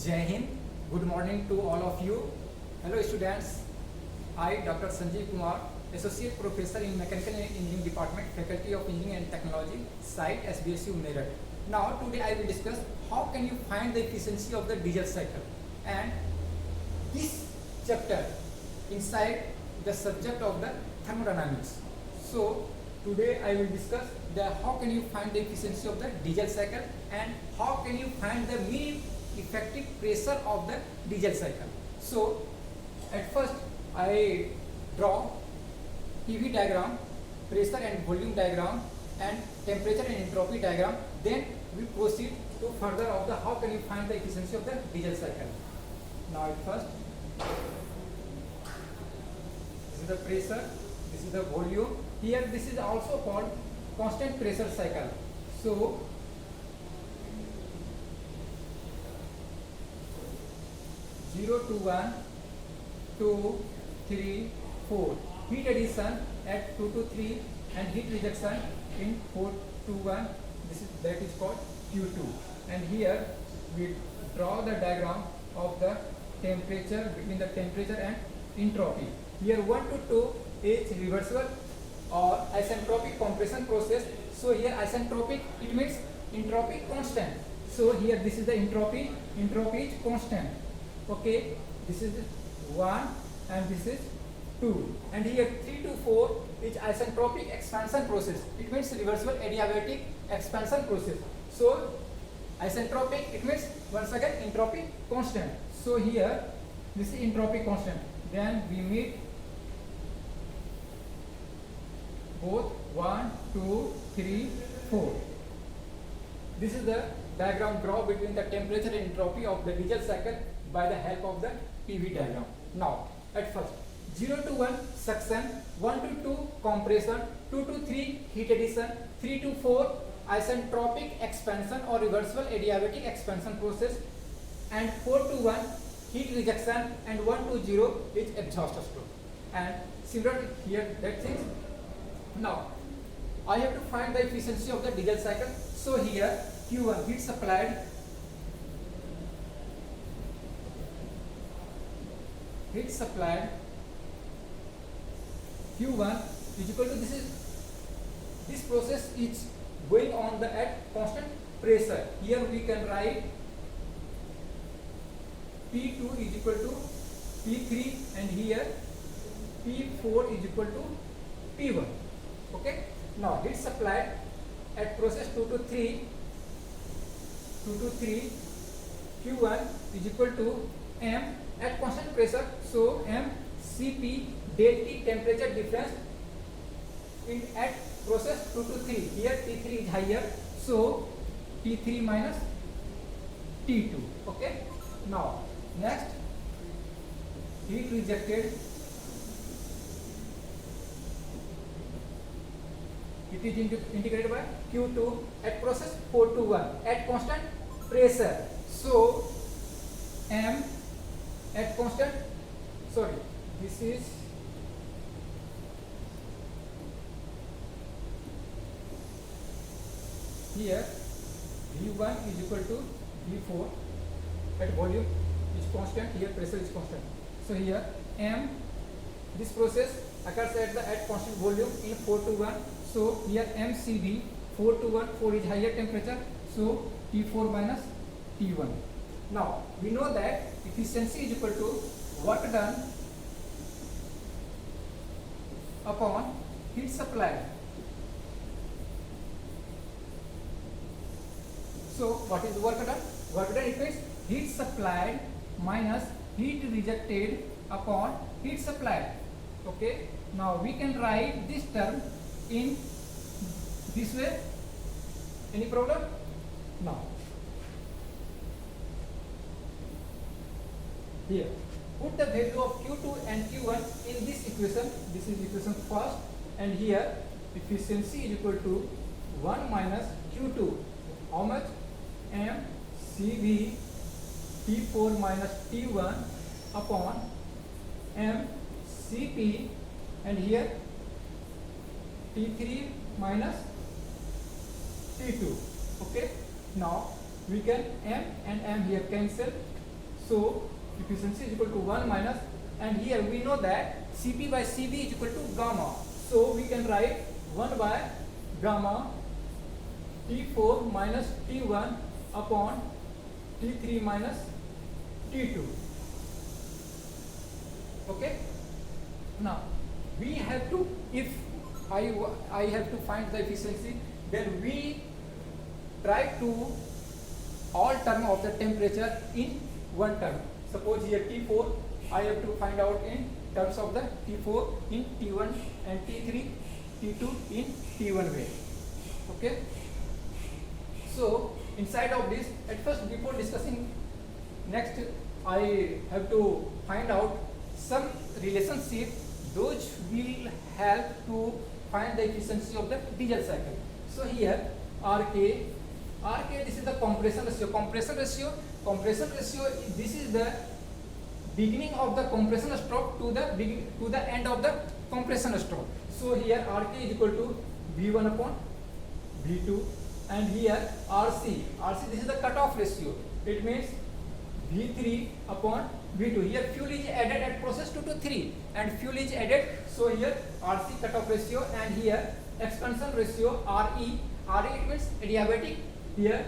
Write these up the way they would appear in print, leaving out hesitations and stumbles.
Jai Hind. Good morning to all of you. Hello students. I, Dr. Sanjeev Kumar, Associate Professor in Mechanical Engineering Department, Faculty of Engineering and Technology, Site SBSU Meerut. Now today I will discuss how can you find the efficiency of the diesel cycle, and this chapter inside the subject of the thermodynamics. So today I will discuss the how can you find the efficiency of the diesel cycle and how can you find the mean effective pressure of the diesel cycle. So at first I draw PV diagram, pressure and volume diagram, and temperature and entropy diagram. Then we proceed to further of the how can you find the efficiency of the diesel cycle. Now at first, this is the pressure, this is the volume. Here this is also called constant pressure cycle. So zero to 1, 2, 3, 4. Heat addition at 2 to 3 and heat rejection in 4 to 1. That is called Q2. And here we draw the diagram of the temperature between the temperature and entropy. Here 1 to 2 is reversible or isentropic compression process. So here isentropic, it means entropy constant. So here this is the entropy is constant. Okay, this is 1 and this is 2, and here 3 to 4 is isentropic expansion process. It means reversible adiabatic expansion process. So isentropic, it means once again entropy constant. So here this is entropy constant. Then we meet both 1, 2, 3, 4. This is the diagram draw between the temperature and entropy of the diesel cycle by the help of the PV diagram. Now at first 0 to 1 suction, 1 to 2 compression, 2 to 3 heat addition, 3 to 4 isentropic expansion or reversible adiabatic expansion process, and 4 to 1 heat rejection, and 1 to 0 is exhaust stroke. And similarly here that things. Now I have to find the efficiency of the diesel cycle. So here Q1 heat supplied, Q1 is equal to this process is going on at constant pressure. Here we can write P2 is equal to P3 and here P4 is equal to P1. Okay. Now heat supplied at process 2 to 3 Q1 is equal to M at constant pressure. So M Cp del T temperature difference in at process 2 to 3. Here T3 is higher, so T3 minus T2. Okay. Now next heat rejected. It is integrated by Q2 at process 4 to 1 at constant pressure. So M at constant, this is here V1 is equal to V4 at volume is constant, here pressure is constant. So here M, this process occurs at constant volume in 4 to 1. So here MCV 4 to 1, 4 is higher temperature, so T4 minus T1. Now we know that efficiency is equal to work done upon heat supplied. So what is work done? Work done equals heat supplied minus heat rejected upon heat supplied. Okay. Now we can write this term in this way. Any problem? No. Here, put the value of Q2 and Q1 in this equation. This is equation first, and here efficiency is equal to 1 minus Q2. How much? M CV T4 minus T1 upon M CP, and here T3 minus T2. Okay. Now we can M and M here cancel. So efficiency is equal to 1 minus, and here we know that Cp by Cv is equal to gamma. So we can write 1 by gamma T4 minus T1 upon T3 minus T2. Okay. Now we have to, if I have to find the efficiency, then we try to all term of the temperature in one term. Suppose here T4, I have to find out in terms of the T4 in T1 and T3, T2 in T1 way. Okay. So inside of this, at first before discussing next, I have to find out some relationship those will help to find the efficiency of the diesel cycle. So here RK, this is the compression ratio. This is the beginning of the compression stroke to the end of the compression stroke. So here RK is equal to V1 upon V2, and here RC, this is the cutoff ratio. It means V3 upon V2. Here fuel is added at process 2 to 3 and fuel is added. So here RC cutoff ratio, and here expansion ratio RE. It means adiabatic. Here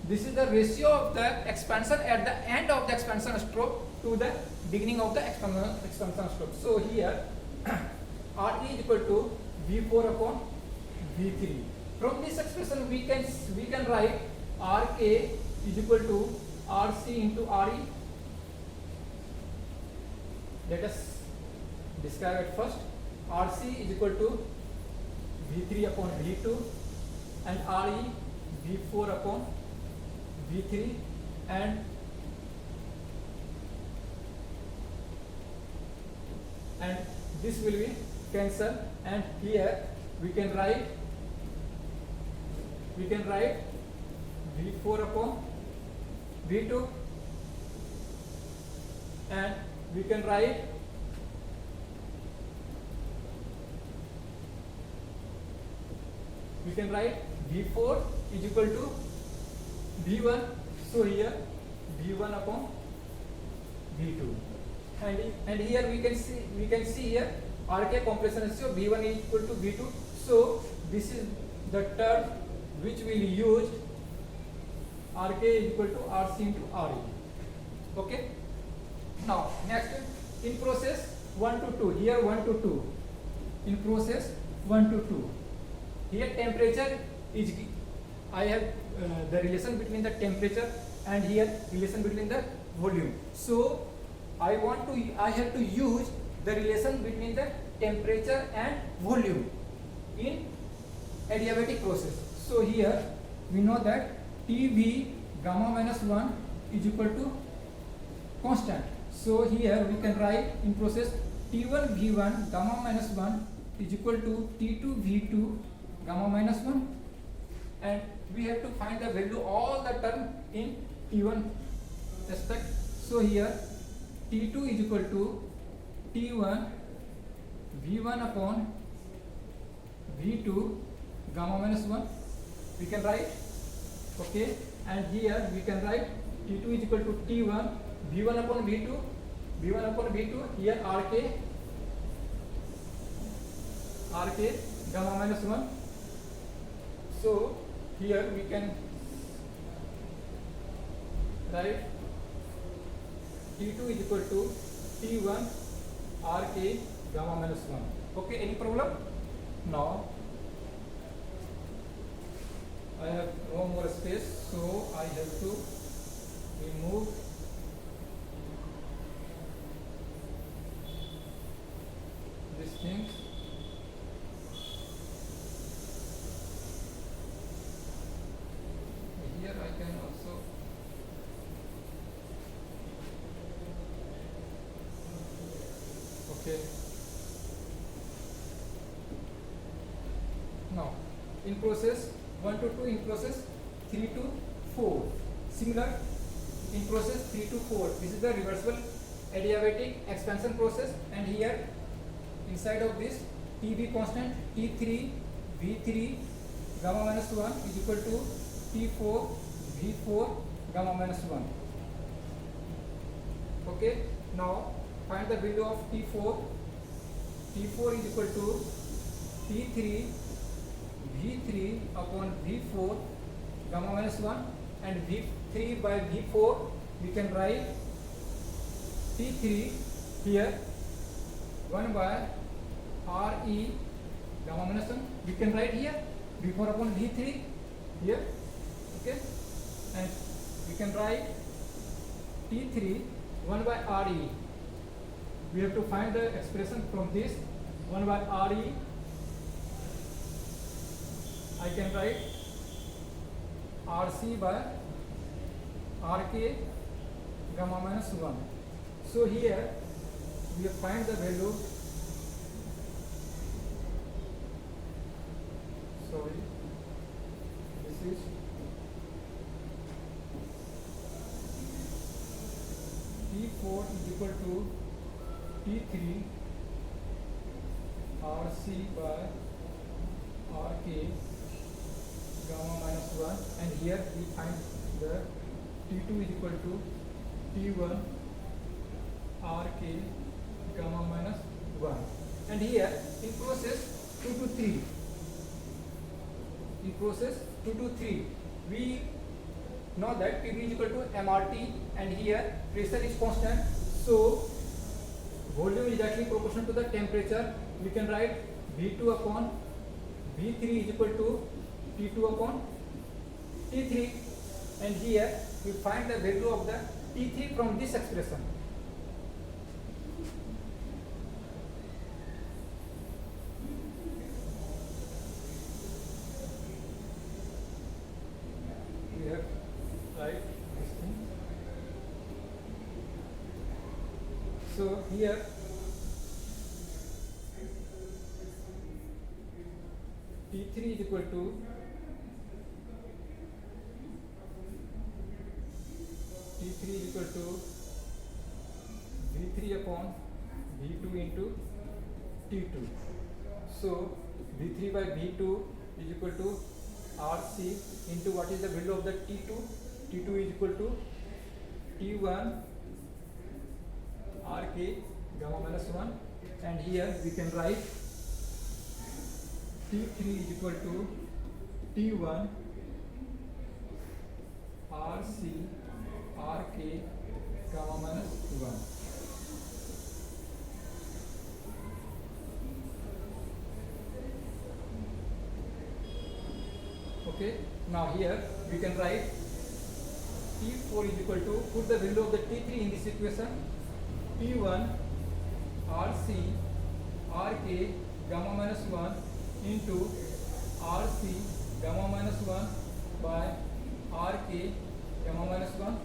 this is the ratio of the expansion at the end of the expansion stroke to the beginning of the expansion stroke. So here RE is equal to V4 upon V3. From this expression we can write RK is equal to RC into RE. Let us describe it first. RC is equal to V3 upon V2, and RE V4 upon V3, and this will be cancelled, and here we can write V4 upon V2, and we can write V4 is equal to V1. So here V1 upon V2, and here we can see here RK compression ratio V1 is equal to V2. So this is the term which we will use. RK is equal to RC into RE. Okay. Now next, in process 1 to 2, here 1 to 2, in process 1 to 2, here temperature is, I have the relation between the temperature, and here relation between the volume. So I have to use the relation between the temperature and volume in adiabatic process. So here we know that TV gamma minus 1 is equal to constant. So here we can write in process T1 V1 gamma minus 1 is equal to T2 V2 gamma minus 1, and we have to find the value all the term in T1 aspect. So here T2 is equal to T1 V1 upon V2 gamma minus 1 we can write. Okay, and here we can write T2 is equal to T1 V1 upon V2, here RK gamma minus 1. So here we can write T2 is equal to T1 RK gamma minus 1. Okay, any problem? Now I have no more space, so I have to remove these things. Here I can also okay. Now in process 1 to 2, in process 3 to 4, similar in process 3 to 4, this is the reversible adiabatic expansion process, and here inside of this TB constant T3 V3 gamma minus 1 is equal to T4 V4 gamma minus 1. Okay, now find the value of T4. T4 is equal to T3 V3 upon V4 gamma minus 1, and V3 by V4 we can write T3 here 1 by RE gamma minus 1. We can write here V4 upon V3 here. Okay, and we can write T3 1 by RE. We have to find the expression from this 1 by RE. I can write RC by RK gamma minus 1. So here we find the value, this is T4 is equal to T3 RC by RK gamma minus 1, and here we find the T2 is equal to T1 RK gamma minus 1, and here in process 2 to 3, we know that PV is equal to MRT, and here pressure is constant, so volume is directly proportional to the temperature. We can write V2 upon V3 is equal to T2 upon T3, and here we find the value of the T3 from this expression. We have right this thing. So here T3 is equal to V3 upon V2 into T2. So V3 by V2 is equal to RC into what is the value of the T2? T2 is equal to T1 RK gamma minus 1, and here we can write T3 is equal to T1 RC RK gamma minus 1. Okay, now here we can write T4 is equal to, put the value of the T3 in this equation, T1 RC RK gamma minus 1 into RC gamma minus 1 by RK gamma minus 1.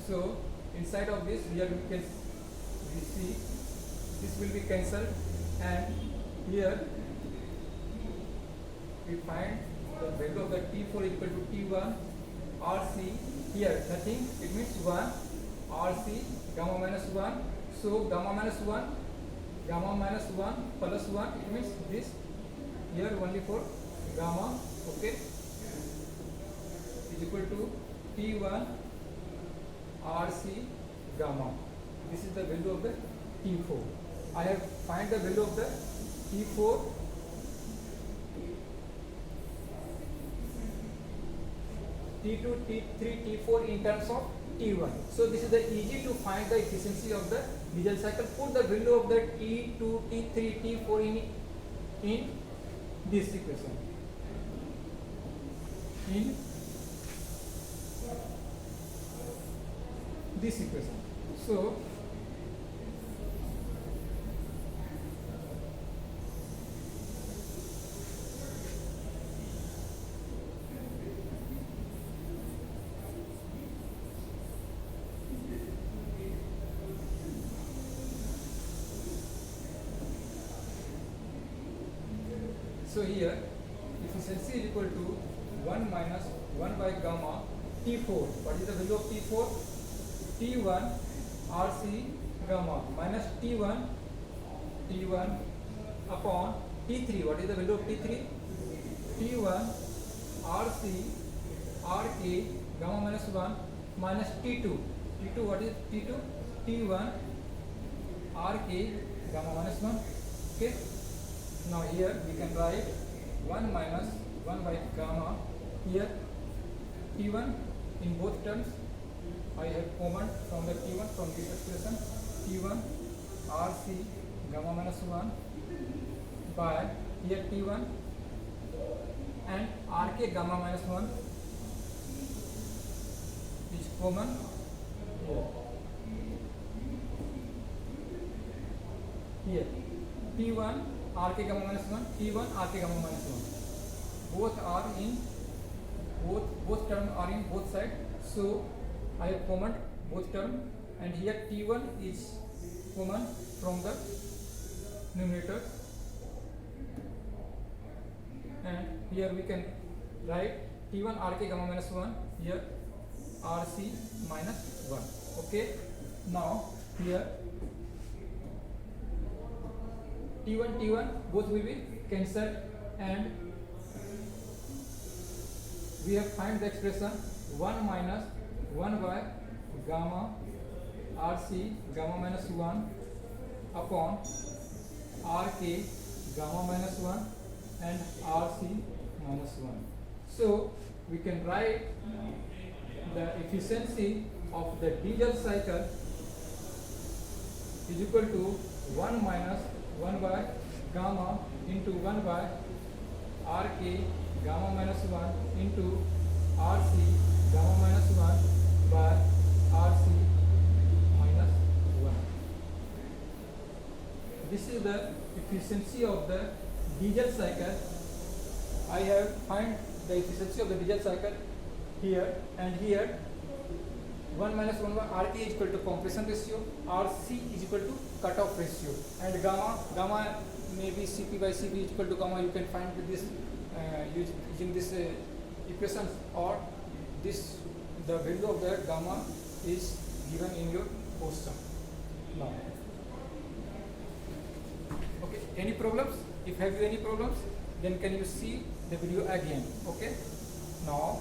So inside of this here we see this will be cancelled, and here we find the value of the T4 is equal to T1 RC, here nothing, it means 1 RC gamma minus 1. So gamma minus 1 plus 1, it means this here only for gamma. Okay, is equal to T1 RC gamma. This is the value of the T4. I have find the value of the T4. T2, T3, T4 in terms of T1. So this is the easy to find the efficiency of the diesel cycle. Put the value of the T2, T3, T4 in this equation. In this equation. So here efficiency is equal to 1 minus 1 by gamma T4. What is the value of T4? T1 RC gamma minus T1 upon T3. What is the value of T3? T1 RC RK gamma minus 1 minus T2. T2, what is T2? T1 RK gamma minus 1. Okay. Now here we can write 1 minus 1 by gamma. Here T1 in both terms I have common from the T1 from this expression. T1 RC gamma minus 1 by here T1 and RK gamma minus 1 is common here. Here T1 RK gamma minus 1, T1 RK gamma minus 1. Both are in both terms are in both sides. So I have common both terms, and here T1 is common from the numerator, and here we can write T1 RK gamma minus 1, here RC minus 1. Okay. Now here T1 both will be cancelled, and we have find the expression 1 minus 1 by gamma RC gamma minus 1 upon RK gamma minus 1 and RC minus 1. So we can write the efficiency of the diesel cycle is equal to 1 minus 1 by gamma into 1 by RK gamma minus 1 into RC gamma minus 1 by RC minus 1. This is the efficiency of the diesel cycle. I have find the efficiency of the diesel cycle here, and here 1 minus 1 by RK is equal to compression ratio, RC is equal to cutoff ratio, and gamma may be Cp by Cv is equal to gamma. You can find with this using this equations, or this the value of the gamma is given in your question. Now, okay, any problems? If have you any problems, then can you see the video again? Okay. Now